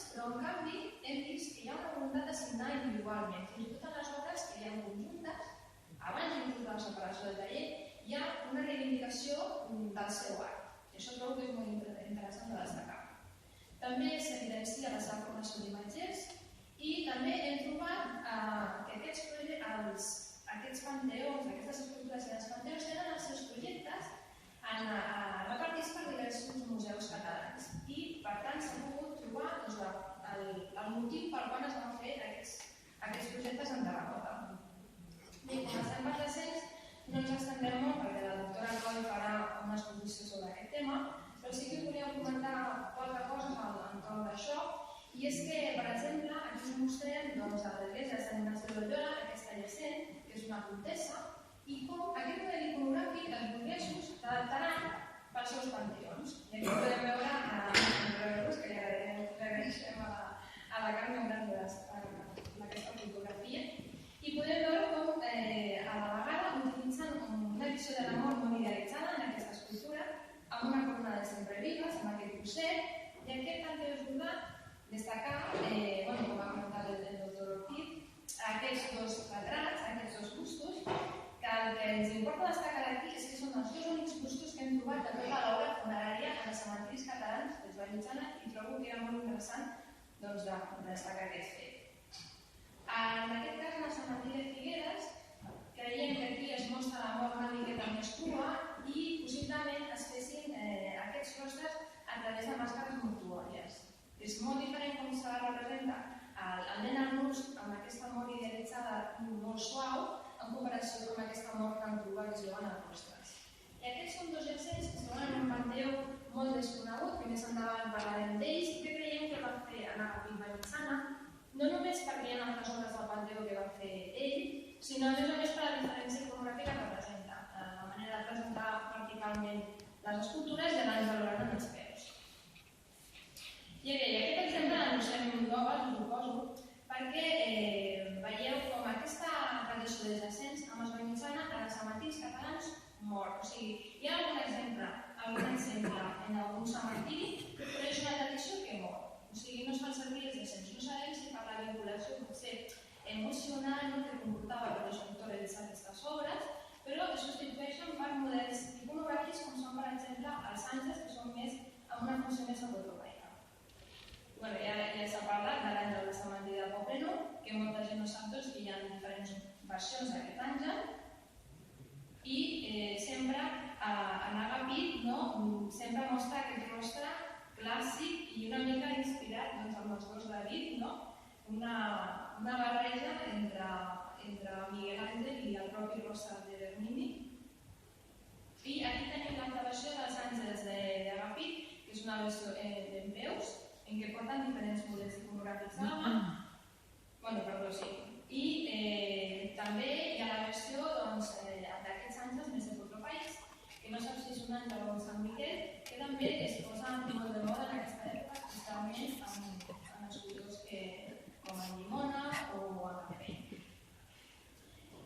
signats, però en canvi hem vist que hi ha una voluntat de signar individualment. Fins i tot en les obres que hi ha conjuntes, abans inclús de la separació del taller, hi ha una reivindicació del seu art. I això trobo que és molt interessant de destacar. També s'evidencia la seva formació d'imatgers i també hem trobat que aquests panteons, aquestes estructures i els panteons tenen els seus projectes repartits per diversos museus catalans i, per tant, s'ha pogut trobar el motiu pel qual es van fer aquests projectes en terracota. Bé, com estem per recents, no ens extendrem molt perquè la doctora Coll farà una exposició sobre aquest tema, però sí que volíem comentar qualque cosa a l'entorn d'això, i és que, per exemple, aquí us mostrem l'església de Sant Ignasi de Loyola, aquesta llacent, que és una comtessa, i com aquest model iconogràfic els burguesos l'adaptaran pels seus panteons. I aquí podem veure que li agraeixem a la Carme aquesta fotografia, i podem veure com a la vegada utilitzen una visió de la mort molt idealitzada en aquesta escultura, amb una corona de sempre vives, amb aquest cosset, i aquest panteó jordà destacar, com ha comentat el doctor Ortiz, aquests dos retrats, aquests dos bustos, que el que ens importa destacar aquí és que són els dos únics bustos que hem trobat de tota l'obra funerària en els cementiris catalans des de la mitjana, i trobo que era molt interessant de destacar aquest fet. En aquest cas, en el cementiri de Figueres, creiem que aquí es mostra la mort una miqueta més crua i possiblement es fessin aquests rostres a través de màscares mortuòries. És molt diferent com se representa el nen Arnús amb aquesta mort idealitzada molt suau en comparació amb aquesta mort tan crua que es veuen als rostres. I aquests són dos llacents que es troben en un panteó molt desconegut, que més endavant parlarem d'ells, i que creiem que van fer en Agapit Vallmitjana, no només perquè hi ha altres obres del panteó que va fer ell, sinó a més per la diferència iconogràfica que representa, la manera de presentar verticalment les escultures i l'àngel orant en els peus. I aquest exemple l'anunciem noves, us ho poso, perquè veieu com aquesta tradició de jacents amb els Vallmitjana a les cementiris catalans mor. O sigui, hi ha algun exemple en algun cementiri, però és una tradició que mor. O sigui, no es fan servir els jacents. No sabem si per la vinculació potser emocional que comportava per els autors d'aquestes obres, però es substitueixen per models iconogràfics com són, per exemple, els àngels, que són més amb una funció més apotropaica. Ja s'ha parlat de l'àngel de cementiri del Poble Nou, que molta gent no sap que hi ha diferents versions d'aquest àngel, i sempre en Agapit sempre mostra aquest rostre clàssic i una mica inspirat amb els dos David, una barreja entre Miguel Àngel i el propi rostre de Bernini. I aquí tenim l'altra versió dels àngels d'Agapit, que és una versió dempeus, en què porten diferents models iconogràfics a la mà. I també hi ha la versió d'aquests àngels més apotropaics, que no sap si és un àngel o un Sant Miquel, que també es posa molt de moda en aquesta època, especialment en escultors com en Llimona o en Capell.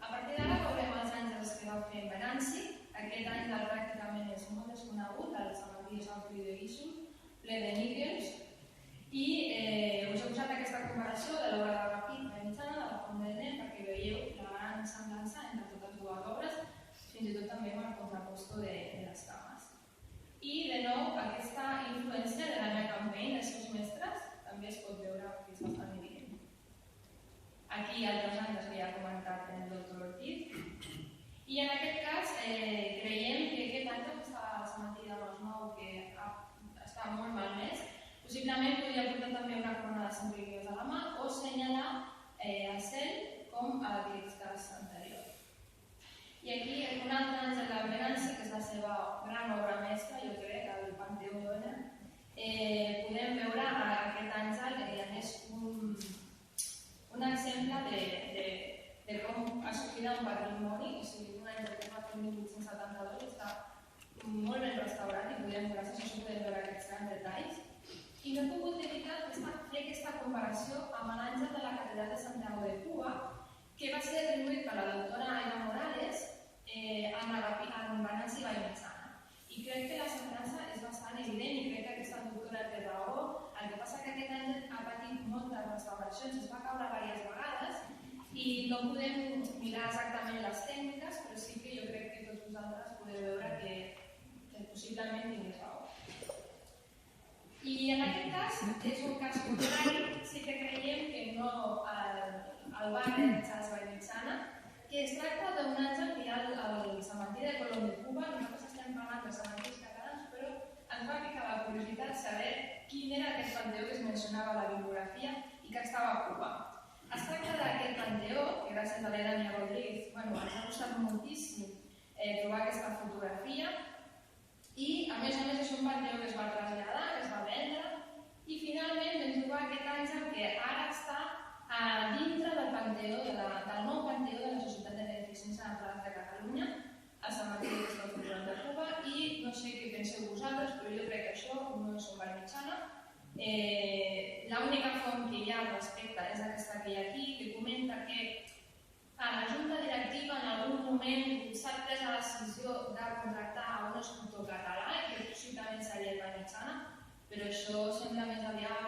A partir d'ara veurem els àngels que va fer en Venanci. Aquest àngel pràcticament és molt desconegut, el cementiri Sant Feliu de Guíxols, ple de níquels. I us he posat aquesta comparació de l'obra d'Agapit Vallmitjana, de la Font del Nen, perquè veieu la gran semblança entre totes dues obres, fins i tot també amb el contraposto de les cames. I, de nou, aquesta influència de l'Anna Campeny, dels seus mestres, també es pot veure que és bastant evident. Aquí altres àngels que ja ha comentat el doctor Ortiz. I en aquest cas creiem que aquest àngel que està a la cementiri de Masnou, que està molt malmès, possiblement podria portar també una corona de Sant Miquel a la mà o assenyalar el cel com a aquest cas anterior. I aquí un altre àngel de Venanci, que és la seva gran obra mestra, jo crec, el Panteó Dona, podem veure aquest àngel que és un exemple de com ha sortit un patrimoni, o sigui, un àngel que va fer el 1872 està molt ben restaurat i gràcies a això podem veure aquests grans detalls. I no he pogut evitar fer aquesta comparació amb l'àngel de la catedral de Santiago de Cuba, que va ser atribuït per la doctora Aida Morales en Venanci i Vallmitjana. I crec que la semblança és bastant evident i crec que aquesta doctora té raó El que passa que aquest any ha patit moltes restauracions, es va caure diverses vegades i no podem mirar exactament les tècniques, però sí que jo crec que tots vosaltres podeu veure que possiblement tingués raó. I en aquest cas, és un cas contrari, sí que creiem que no el barri de Charles Vallmitjana, que es tracta d'un àngel que hi ha al cementiri de Colón de Cuba. Nosaltres estem parlant de cementiris catalans, però ens va picar la curiositat saber quin era aquest panteó que es mencionava a la bibliografia i que estava a Cuba. Es tracta d'aquest panteó, que gràcies a l'Edania Rodríguez ens ha costat moltíssim trobar aquesta fotografia, i a més és un panteó que es va traslladar, que es va vendre, i finalment vam trobar aquest àngel que ara està dintre del panteó, del nou panteó de la Societat de Beneficència Naturals de Catalunya, al cementiri que està al Colón de Cuba, i no sé què penseu vosaltres, però jo crec que això no és un Vallmitjana. L'única font que hi ha al respecte és aquesta que hi ha aquí, que comenta que la Junta Directiva en algun moment s'ha pres la decisió de contractar a un escultor català, que possiblement seria el Vallmitjana, però això sembla més aviat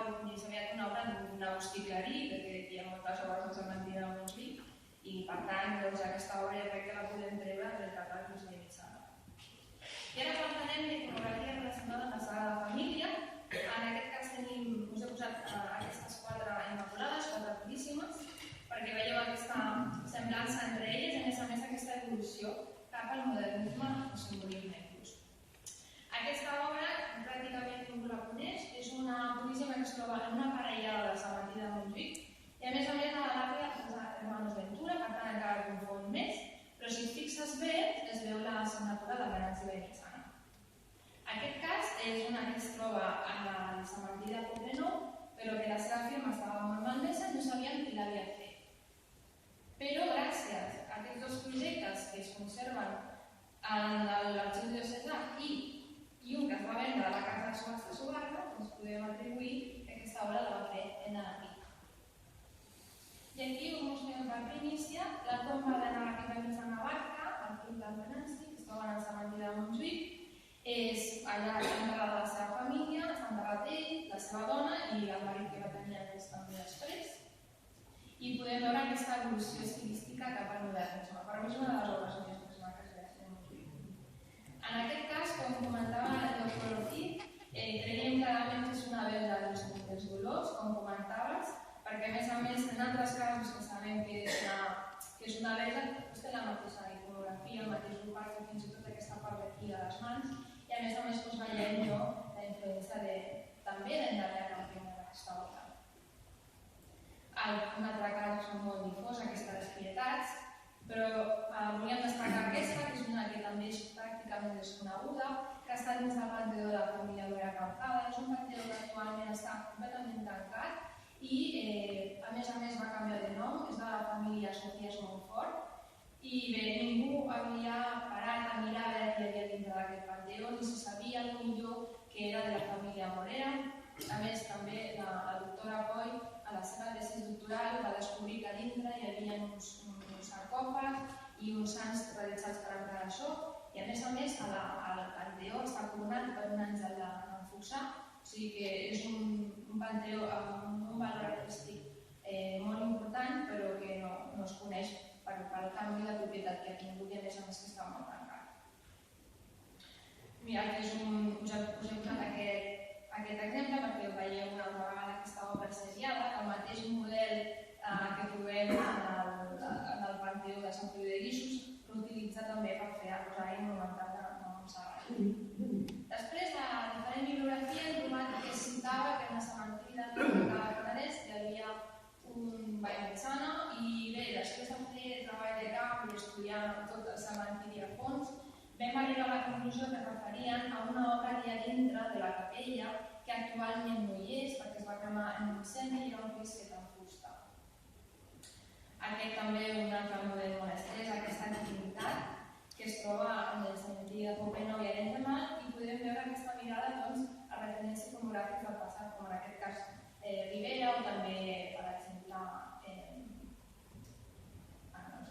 una obra d'Agustí Clarí, perquè hi ha moltes obres de cementiri de Montjuïc, i per tant aquesta obra jo crec que la podem treure del catàleg de Vallmitjana. I ara parlarem d'iconografia relacionada amb la Sagrada Família. En aquest cas us he posat aquestes 4 immaculades, 4 puríssimes, perquè veieu aquesta semblança entre elles, a més aquesta evolució cap al modernisme o simbolisme inclús. Aquesta obra, pràcticament ningú la coneix, és una puríssima que es troba en una parellada del cementiri de Montjuïc i a més a l'àrea dels hermanos Ventura, per tant encara confon més, però si et fixes bé es veu la signatura de Venanci Vallmitjana. Aquest cas és una que es troba al cementiri de Poblenou, però que la seva firma estava molt malmesa i no sabien qui l'havia fet. Però gràcies a aquests 2 projectes que es conserven en l'arxiu diocesà i un que es va vendre a la Casa de Subhasta de Subarra, doncs podem atribuir que aquesta obra la va fer en Anapic. I aquí us mostrem per primícia la tomba de Navaquita Mitjana Barca, al fill del Venanci, que es troba en el cementiri de Montjuïc. Allà està enterrada la seva família, està enterrat ell, la seva dona i el marit que va tenir anells també després. I podem veure aquesta evolució estilística cap al modernisme. Per mi és una de les obres més maques de Montjuïc. En aquest cas, com comentava el doctor Ortiz, creiem clarament que és una vella dels dolors, com comentaves, perquè a més en altres casos que sabem que és una vella, té la mateixa iconografia, el mateix rupart, fins i tot aquesta part d'aquí de les mans, i a més veiem la influència també d'Endarrer Campiona d'aquesta obra. Un altre cas són molt difós, aquestes pietats, però volíem destacar aquesta, que és una que també és pràcticament desconeguda, que està dins del panteó de la família Vera Calcada. És un panteó que actualment està completament tancat i a més va canviar de nom, és de la família Sofies Montfort, i bé, ningú havia parat a mirar a veure qui hi havia dintre d'aquest panteó, ni se sabia millor que era de la família Morera. A més, també la doctora Coll, a la seva tesi doctoral, va descobrir que a dintre hi havia uns sarcòfags i uns sants realitzats per emprar això, i a més el panteó està coronat per un àngel de Foxà, o sigui que és un panteó amb un valor artístic molt important, però que no es coneix pel canvi de propietat que ha tingut i a més que està molt tancat. Mira, us he posat aquest exemple perquè veieu una altra vegada aquesta obra segiada, el mateix model que trobem en el panteó de Sant Feliu de Guíxols, l'utilitza també per fer el rosari monumental de Montserrat. Després, a la diferent bibliografia, hem trobat que es citava que en el cementiri de Penedès hi havia un Vallmitjana i bé, després de fer treball de camp i estudiar tot el cementiri a fons, vam arribar a la conclusió que es referien a una obra que hi ha dintre de la capella que actualment no hi és perquè es va cremar en un incendi i era un pis fet en fusta. Aquest també un altre model molt estès, aquesta intimitat que es troba en el cementiri de Poblenou i Arenys de Mar, i podem veure aquesta mirada a referències iconogràfiques del passat, com en aquest cas Ribera o també, per exemple,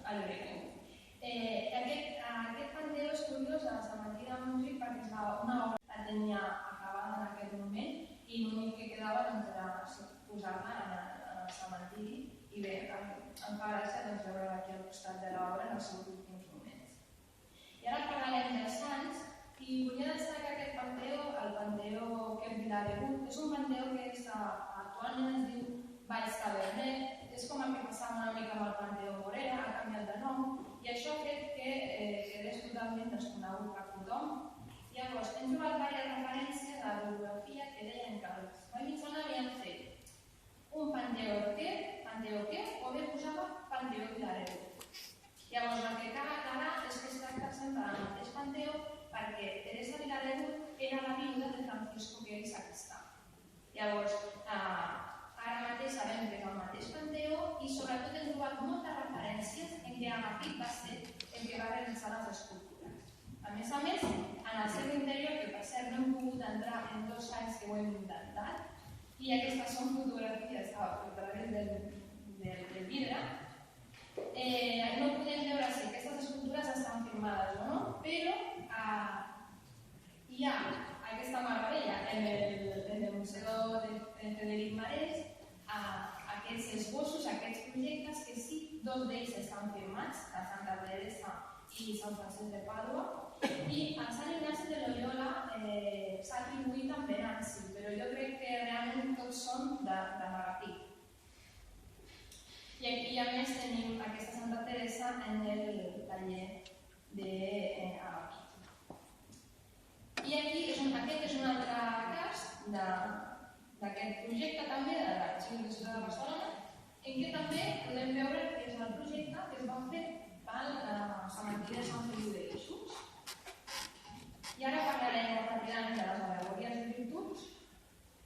a Lloret. Aquest panteó és curiós al cementiri de Montjuïc perquè és una obra que tenia acabada en aquest moment i l'únic que quedava em fa gràcia veure-la aquí al costat de l'obra en els seus últims moments. I ara parlarem dels sants, i volia destacar aquest panteó, el panteó Quer Vilaregut. És un panteó que actualment es diu Valls Taverner, és com el que passava una mica amb el panteó Morera, ha canviat de nom, i això ha fet que quedés totalment desconegut per tothom. Llavors, hem trobat diverses referències a la bibliografia que deien que els Vallmitjana havien fet un panteó Quer, o bé posava panteó Vilaregut. Llavors, el que cal aclarar és que es tracta sempre del mateix panteó perquè Teresa Vilaregut era la viuda de Francisco Quer i Sacristà. Llavors, ara mateix sabem que és el mateix panteó i sobretot hem trobat moltes referències en què Agapit va ser el que va realitzar les escultures. A més, en el seu interior, que per cert no hem pogut entrar en 2 anys que ho hem intentat, i aquestes són fotografies a través del vidre, no podem veure si aquestes escultures estan firmades o no, però hi ha aquesta meravella en el Museu de Frederic Marès, aquests esbossos, aquests projectes, que sí, 2 d'ells estan firmats, la Santa Teresa i Sant Francesc de Pàdua, i a Sant Ignasi de Loyola s'ha atribuït a Venanci, però jo crec que realment tots són de Magapit. I aquí a més tenim aquesta Santa Teresa en el taller d'Agapit. I aquest és un altre cas d'aquest projecte també de l'Arxiu de la Ciutat de Barcelona, en què també podem veure que és el projecte que es va fer pel cementiri de Sant Feliu de Guíxols. I ara parlarem ràpidament de les al·legories de virtuts.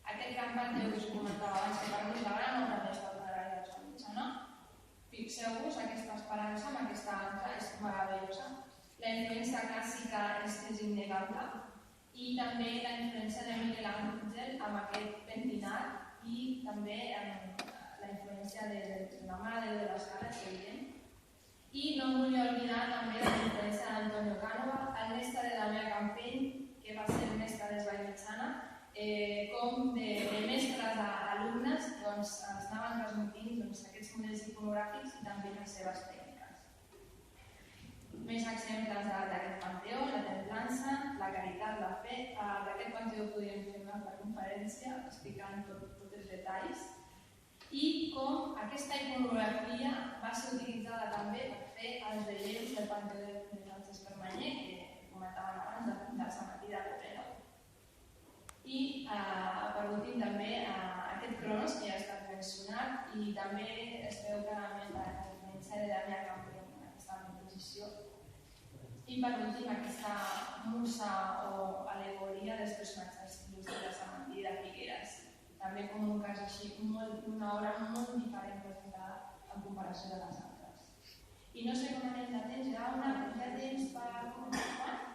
Aquest gran panteó que us comentava abans, que per mi és la gran obra més extraordinària de Sant Mitjana. Fixeu-vos, aquesta esperança amb aquesta ancla és meravellosa. La influència clàssica és innegable, i també la influència de Miguel Ángel amb aquest pentinat i també la influència de la Mare de les Cares, evident. I no em volia oblidar també la influència d'Antonio Cànova, el mestre de Damià Campeny, que va ser el mestre de Vallmitjana, com de mestres a alumnes ens anaven transmitint aquests models iconogràfics i també les seves tècniques. Més exemples d'aquest panteó, la templança, la caritat, la fe. D'aquest panteó podríem fer una altra conferència explicant tots els detalls i com aquesta iconografia va ser utilitzada també per fer els relleus del panteó de Francesc Permanyer, que comentàvem abans, del cementiri de Morera. I, per últim, també aquest cronos, que ja ha estat mencionat, i també es veu clarament la influència de Damià Campeny en aquesta composició. I, per últim, aquesta musa o al·legoria dels personatges il·lustres del cementiri de Figueres, també com un cas així, una obra molt diferent presentada en comparació de les altres. I no sé com anem de temps, hi ha temps per començar?